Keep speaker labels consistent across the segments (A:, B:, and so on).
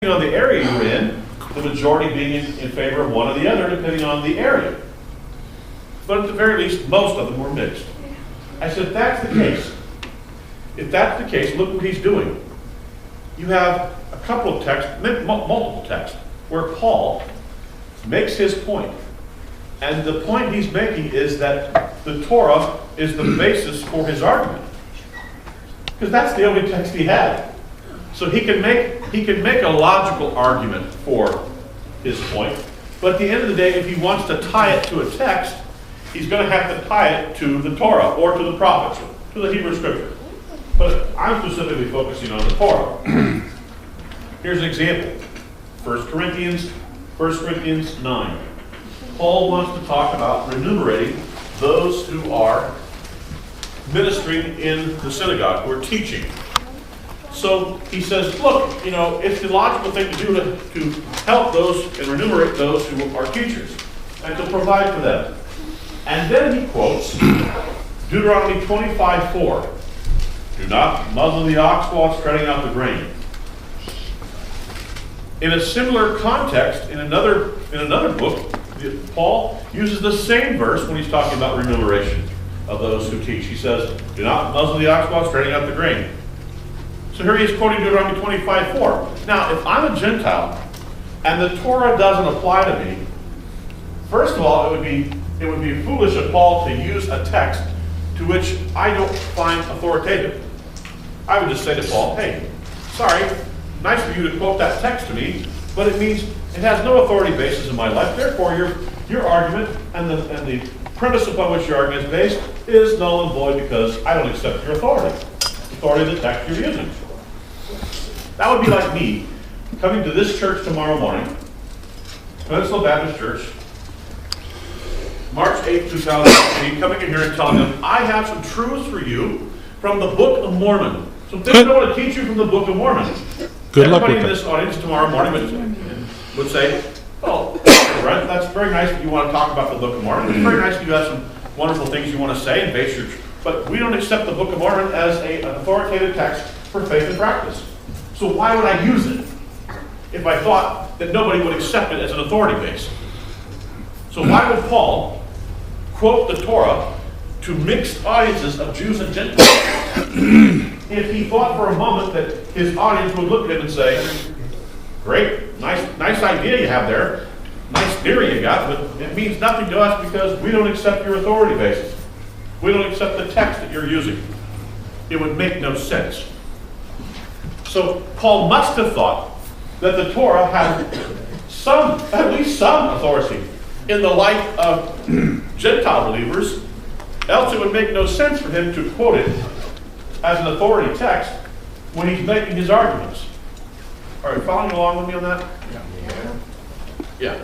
A: on the area you're in, the majority being in favor of one or the other, depending on the area. But at the very least, most of them were mixed. I said, if that's the case, look what he's doing. You have a couple of texts, multiple texts, where Paul makes his point. And the point he's making is that the Torah is the basis for his argument. Because that's the only text he had. So he can make a logical argument for his point, but at the end of the day, if he wants to tie it to a text, he's going to have to tie it to the Torah or to the prophets, to the Hebrew Scripture. But I'm specifically focusing on the Torah. Here's an example. 1 Corinthians 9. Paul wants to talk about remunerating those who are ministering in the synagogue, who are teaching. So he says, look, it's the logical thing to do to help those and remunerate those who are teachers and to provide for them. And then he quotes Deuteronomy 25:4. Do not muzzle the ox while it's treading out the grain. In a similar context, in another book, Paul uses the same verse when he's talking about remuneration of those who teach. He says, do not muzzle the ox while it's treading out the grain. So here he is quoting Deuteronomy 25:4. Now, if I'm a Gentile and the Torah doesn't apply to me, first of all, it would be foolish of Paul to use a text to which I don't find authoritative. I would just say to Paul, hey, sorry, nice for you to quote that text to me, but it means it has no authority basis in my life. Therefore, your argument and the premise upon which your argument is based is null and void because I don't accept your authority of the text you're using. That would be like me coming to this church tomorrow morning, Peninsula Baptist Church, March 8, 2016, coming in here and telling them, I have some truths for you from the Book of Mormon. Some things I want to teach you from the Book of Mormon.
B: Good luck
A: Everybody
B: with
A: in this audience tomorrow morning would say, oh, Brent, that's very nice that you want to talk about the Book of Mormon. It's very nice that you have some wonderful things you want to say and base your... But we don't accept the Book of Mormon as an authoritative text for faith and practice. So why would I use it if I thought that nobody would accept it as an authority base? So why would Paul quote the Torah to mixed audiences of Jews and Gentiles if he thought for a moment that his audience would look at him and say, great, nice idea you have there, nice theory you got, but it means nothing to us because we don't accept your authority basis. We don't accept the text that you're using. It would make no sense. So Paul must have thought that the Torah had at least some authority in the life of Gentile believers, else it would make no sense for him to quote it as an authority text when he's making his arguments. Are you following along with me on that? Yeah.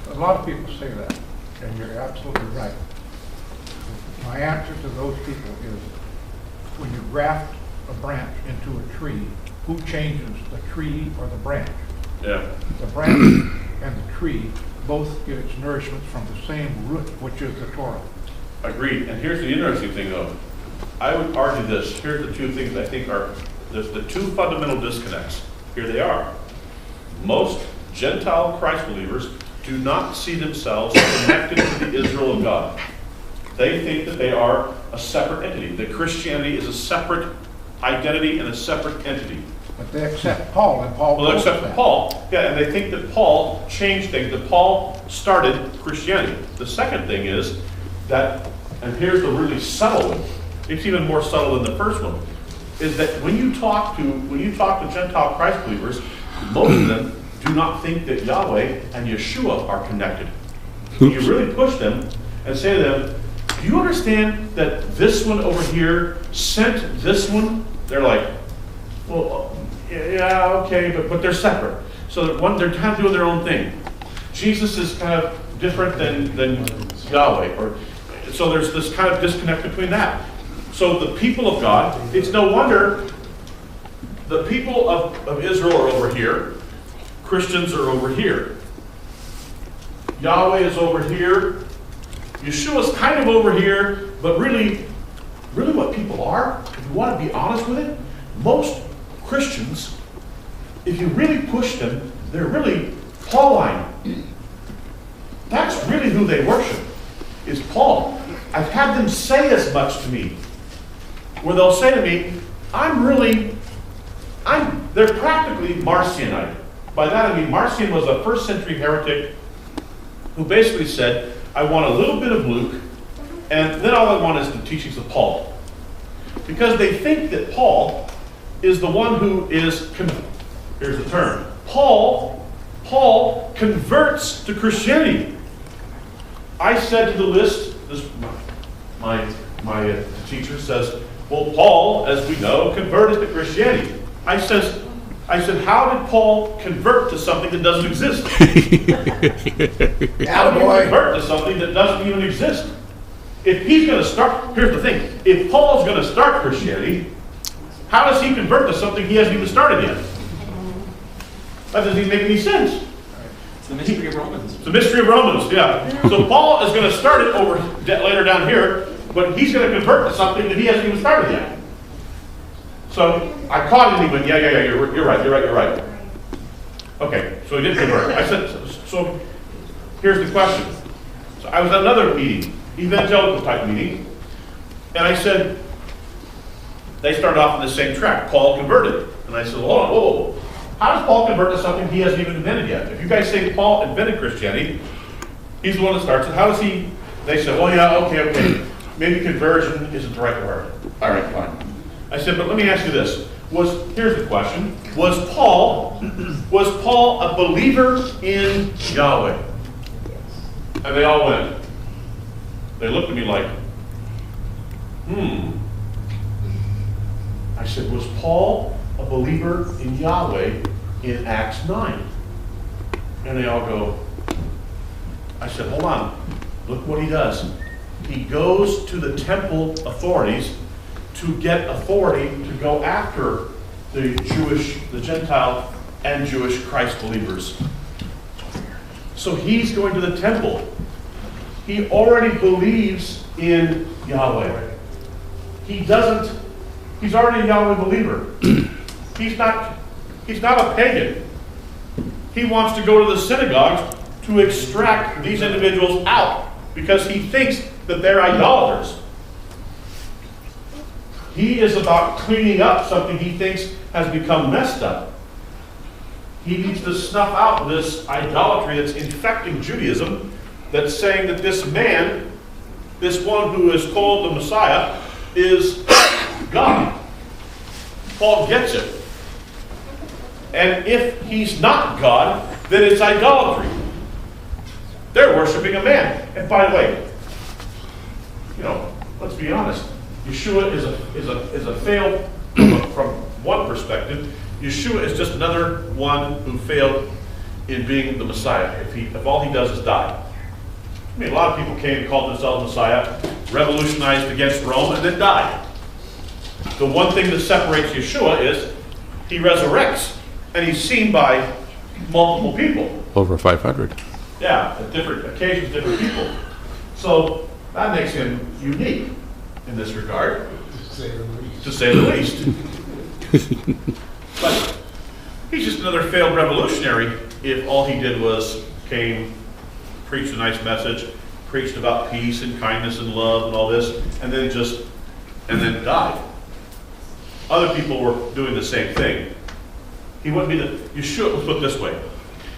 C: A lot of people say that, and you're absolutely right. My answer to those people is, when you graft a branch into a tree, who changes, the tree or the branch?
A: Yeah.
C: The branch and the tree both get its nourishment from the same root, which is the Torah.
A: Agreed. And here's the interesting thing, though. I would argue this. Here's the two things I think are the two fundamental disconnects. Here they are. Most Gentile Christ believers do not see themselves connected to the Israel of God. They think that they are a separate entity, that Christianity is a separate identity and a separate entity.
C: But they accept Paul, and Paul
A: Well, they accept Paul, yeah, and they think that Paul changed things, that Paul started Christianity. The second thing is that, and here's the really subtle one, it's even more subtle than the first one, is that when you talk to Gentile Christ believers, most of them do not think that Yahweh and Yeshua are connected. When you really push them and say to them, do you understand that this one over here sent this one? They're like, well, yeah, okay, but they're separate. So they're kind of doing their own thing. Jesus is kind of different than Yahweh. So there's this kind of disconnect between that. So the people of God, it's no wonder the people of Israel are over here. Christians are over here. Yahweh is over here. Yeshua's kind of over here, but really what people are, if you want to be honest with it, most Christians, if you really push them, they're really Pauline. That's really who they worship, is Paul. I've had them say as much to me, where they'll say to me, they're practically Marcionite. By that I mean Marcion was a first century heretic who basically said, I want a little bit of Luke, and then all I want is the teachings of Paul. Because they think that Paul is the one who is, here's the term, Paul converts to Christianity. I said to the list, my teacher says, well, Paul, as we know, converted to Christianity. I said, how did Paul convert to something that doesn't exist? How do you convert to something that doesn't even exist? If he's going to start, here's the thing, if Paul's going to start Christianity, how does he convert to something he hasn't even started yet? That doesn't even make any sense.
B: It's the mystery of Romans.
A: It's the mystery of Romans, yeah. So Paul is going to start it over later down here, but he's going to convert to something that he hasn't even started yet. So I caught him, he went, yeah, you're right. Okay, so he did convert. I said, so here's the question. So I was at another meeting, evangelical type meeting, and I said, they started off on the same track, Paul converted. And I said, hold on, whoa. How does Paul convert to something he hasn't even invented yet? If you guys say Paul invented Christianity, he's the one that starts it. How does he? They said, well, yeah, okay. Maybe conversion isn't the right word. All right, fine. I said, but let me ask you this. Here's the question. Was Paul a believer in Yahweh? And they all went. They looked at me like, I said, was Paul a believer in Yahweh in Acts 9? And they all go, I said, hold on. Look what he does. He goes to the temple authorities to get authority to go after the Gentile and Jewish Christ believers. So he's going to the temple. He already believes in Yahweh. He's already a Yahweh believer. He's not a pagan. He wants to go to the synagogues to extract these individuals out because he thinks that they're idolaters. He is about cleaning up something he thinks has become messed up. He needs to snuff out this idolatry that's infecting Judaism, that's saying that this man, this one who is called the Messiah, is God. Paul gets it. And if he's not God, then it's idolatry. They're worshiping a man. And by the way, let's be honest. Yeshua is a failed, from one perspective, Yeshua is just another one who failed in being the Messiah. If all he does is die. I mean, a lot of people came and called themselves Messiah, revolutionized against Rome, and then died. The one thing that separates Yeshua is he resurrects, and he's seen by multiple people.
D: Over 500.
A: Yeah, at different occasions, different people. So that makes him unique in this regard, to say the least. But he's just another failed revolutionary if all he did was came, preached a nice message, preached about peace and kindness and love and all this, and then died. Other people were doing the same thing. He wouldn't be Yeshua, let's put it this way.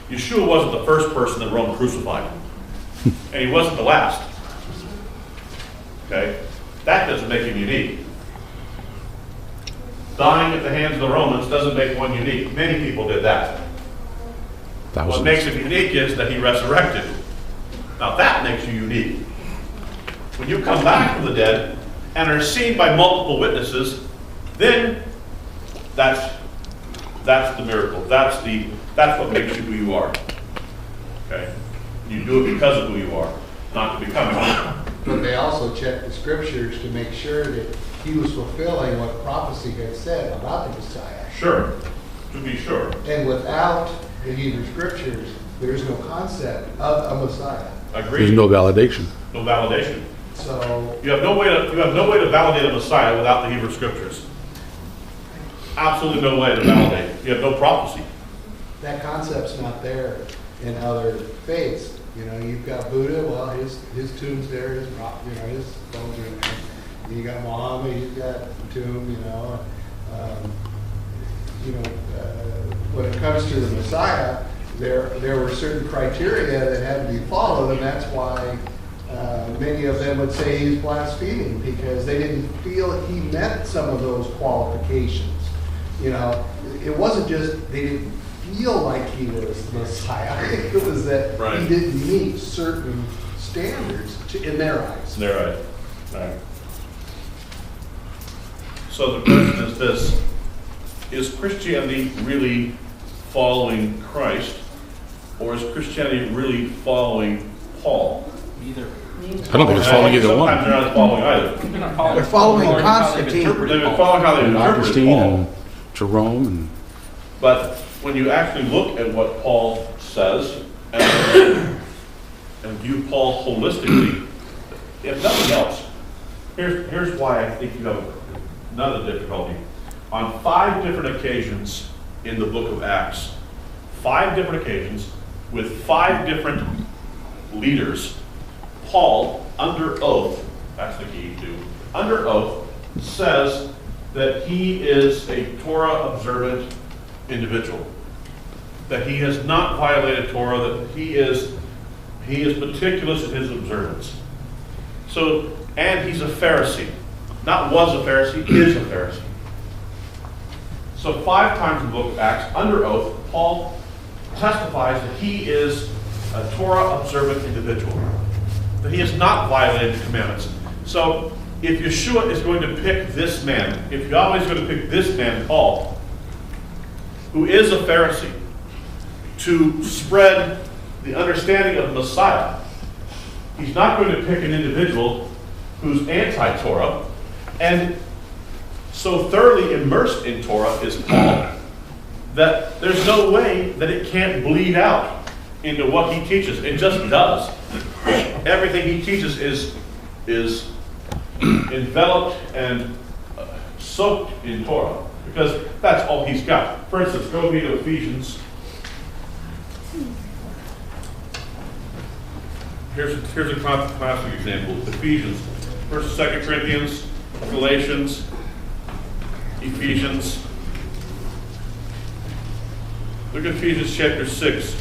A: Yeshua wasn't the first person that Rome crucified. And he wasn't the last. Okay? That doesn't make him unique. Dying at the hands of the Romans doesn't make one unique. Many people did that. What makes him unique is that he resurrected. Now that makes you unique. When you come back from the dead and are seen by multiple witnesses, then that's the miracle. That's what makes you who you are. Okay? You do it because of who you are, not to become it.
E: But they also checked the scriptures to make sure that he was fulfilling what prophecy had said about the Messiah.
A: Sure, to be sure.
E: And without the Hebrew scriptures, there is no concept of a Messiah.
A: Agreed.
D: There's no validation.
A: No validation.
E: So
A: You have no way to validate a Messiah without the Hebrew scriptures. absolutely no way to validate. You have no prophecy.
E: That concept's not there in other faiths. You know, you've got Buddha, well, his tomb's there, his bones are there. You got Muhammad, he's got a tomb, you know. When it comes to the Messiah, there were certain criteria that had to be followed, and that's why many of them would say he's blaspheming, because they didn't feel he met some of those qualifications. You know, it wasn't just they didn't feel like he was the Messiah. It was that
A: Right.
E: he didn't meet certain standards in their eyes.
A: They're right. Right. So the question is this: is Christianity really following Christ, or is Christianity really following Paul?
B: Either.
D: I don't think it's following either one.
A: Sometimes they're not following either.
C: They're following
B: how they've
C: Constantine.
B: interpreted
A: They've been
B: Paul.
A: following how they interpret
D: Augustine
A: Paul.
D: and Jerome and
A: But when you actually look at what Paul says and view Paul holistically, if nothing else, here's why I think you have another difficulty. On 5 different occasions in the book of Acts, 5 different occasions with 5 different leaders, Paul, under oath, that's the key too, under oath, says that he is a Torah observant individual, that he has not violated Torah, that he is meticulous in his observance. So, and he's a Pharisee. Not was a Pharisee, is a Pharisee. So 5 times in the book of Acts, under oath, Paul testifies that he is a Torah observant individual, that he has not violated the commandments. So if Yeshua is going to pick this man, if Yahweh is going to pick this man, Paul, who is a Pharisee, to spread the understanding of Messiah, he's not going to pick an individual who's anti-Torah, and so thoroughly immersed in Torah is Paul, that there's no way that it can't bleed out into what he teaches. It just does. Everything he teaches is enveloped and soaked in Torah, because that's all he's got. For instance, go read Ephesians. Here's a classic example. Ephesians, 1st and 2nd Corinthians, Galatians, Ephesians. Look at Ephesians chapter 6.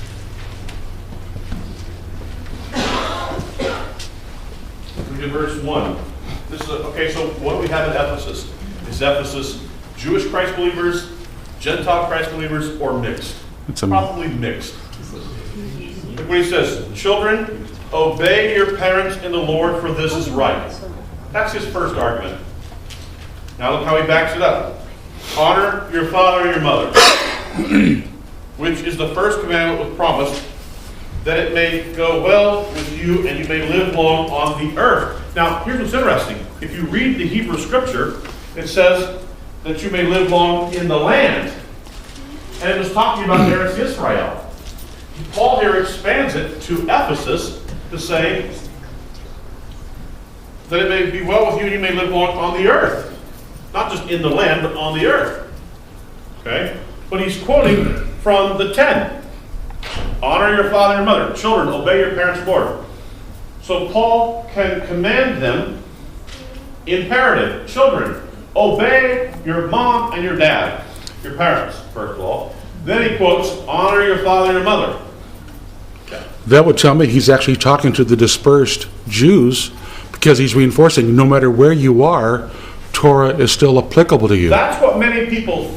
A: Look at verse 1. This is okay, so what do we have in Ephesus? Is Ephesus Jewish Christ believers, Gentile Christ believers, or mixed?
D: It's a
A: Probably mixed. Look what he says. Children, obey your parents in the Lord, for this is right. That's his first argument. Now look how he backs it up. Honor your father and your mother, which is the first commandment with promise, that it may go well with you and you may live long on the earth. Now, here's what's interesting. If you read the Hebrew scripture, it says that you may live long in the land. And it was talking about Eretz Israel. Paul here expands it to Ephesus to say that it may be well with you and you may live long on the earth. Not just in the land, but on the earth. Okay? But he's quoting from the 10. Honor your father and mother. Children, obey your parents' Lord. So Paul can command them imperative. Children, obey your mom and your dad. Your parents, first of all. Then he quotes, honor your father and your mother.
D: That would tell me he's actually talking to the dispersed Jews, because he's reinforcing no matter where you are, Torah is still applicable to you.
A: That's what many people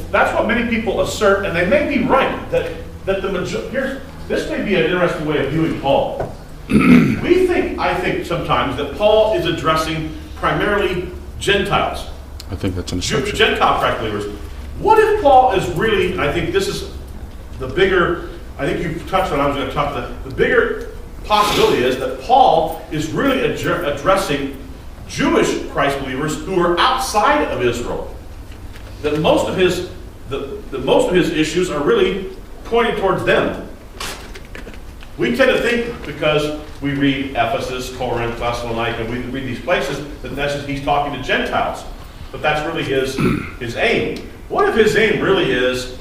A: assert, and they may be right, that the majority. This may be an interesting way of viewing Paul. I think sometimes that Paul is addressing primarily Gentiles.
D: I think that's an assumption.
A: Gentile Christ believers. What if Paul is really, and I think this is the bigger, I think you've touched on, I was going to talk about, the bigger possibility is that Paul is really addressing Jewish Christ believers who are outside of Israel. That most of his issues are really pointed towards them. We tend to think, because we read Ephesus, Corinth, Thessalonica, we read these places, that he's talking to Gentiles. But that's really his aim. What if his aim really is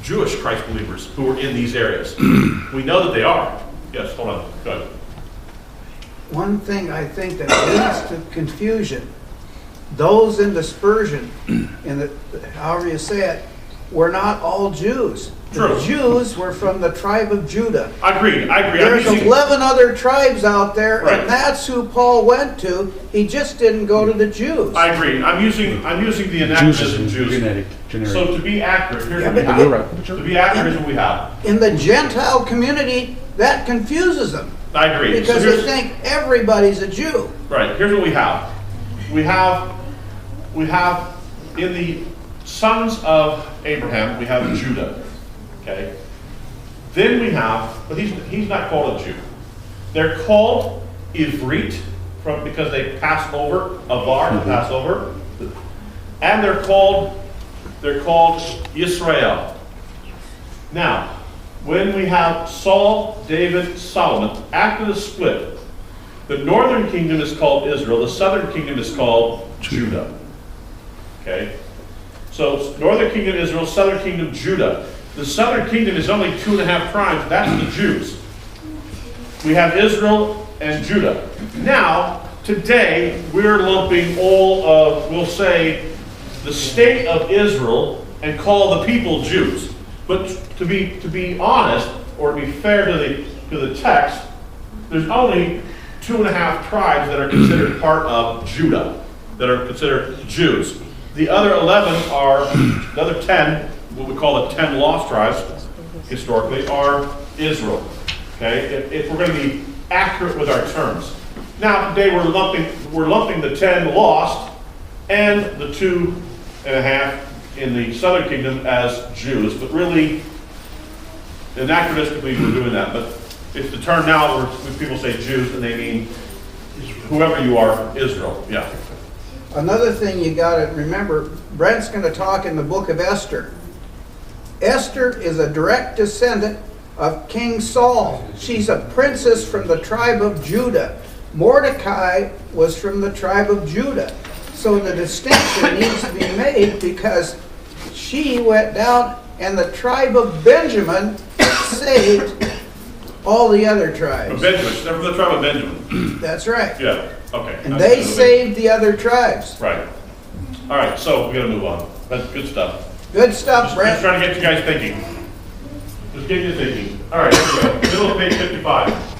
A: Jewish Christ believers who are in these areas? We know that they are. Yes, hold on. Go ahead.
F: One thing I think that leads to confusion, those in dispersion, in the, however you say it, were not all Jews. The
A: True.
F: Jews were from the tribe of Judah.
A: I agree.
F: There's 11 other tribes out there,
A: Right.
F: and that's who Paul went to. He just didn't go to the Jews.
A: I agree. I'm using the anachronism Jews.
B: Generic.
A: So to be accurate, here's
F: Yeah,
A: what we
F: but
A: have.
D: right.
A: To be accurate, here's what we have.
F: In the Gentile community, that confuses them
A: I agree.
F: because
A: So
F: they
A: here's,
F: think everybody's a Jew.
A: right, here's what we have. We have in the sons of Abraham, we have Judah. Okay? Then we have, but he's not called a Jew. They're called Ivrit because they pass over, Avar, to pass over. And they're called Yisrael. Now, when we have Saul, David, Solomon, after the split, the northern kingdom is called Israel, the southern kingdom is called Judah. Okay? So, northern kingdom Israel, southern kingdom Judah. The southern kingdom is only 2.5 tribes, that's the Jews. We have Israel and Judah. Now, today, we're lumping all of, we'll say, the state of Israel and call the people Jews. But to be honest, or to be fair to the text, there's only 2.5 tribes that are considered part of Judah, that are considered Jews. The other 11 are, the other 10, what we call the 10 lost tribes, historically, are Israel. Okay, if we're going to be accurate with our terms. Now today we're lumping the 10 lost and the 2.5 in the southern kingdom as Jews, but really, anachronistically, we're doing that. But it's the term now when people say Jews, and they mean whoever you are, Israel. Yeah.
F: Another thing you got to remember, Brent's going to talk in the book of Esther. Esther is a direct descendant of King Saul. She's a princess from the tribe of Judah. Mordecai was from the tribe of Judah. So the distinction needs to be made because she went down and the tribe of Benjamin saved all the other tribes.
A: Benjamin, they're from the tribe of Benjamin.
F: That's right.
A: Yeah, okay.
F: And they saved the other tribes.
A: Right. All right, so we got to move on. That's good stuff.
F: Good stuff,
A: Just
F: Brent.
A: trying to get you guys thinking. Just get you thinking. All right, here we go. Middle of page 55.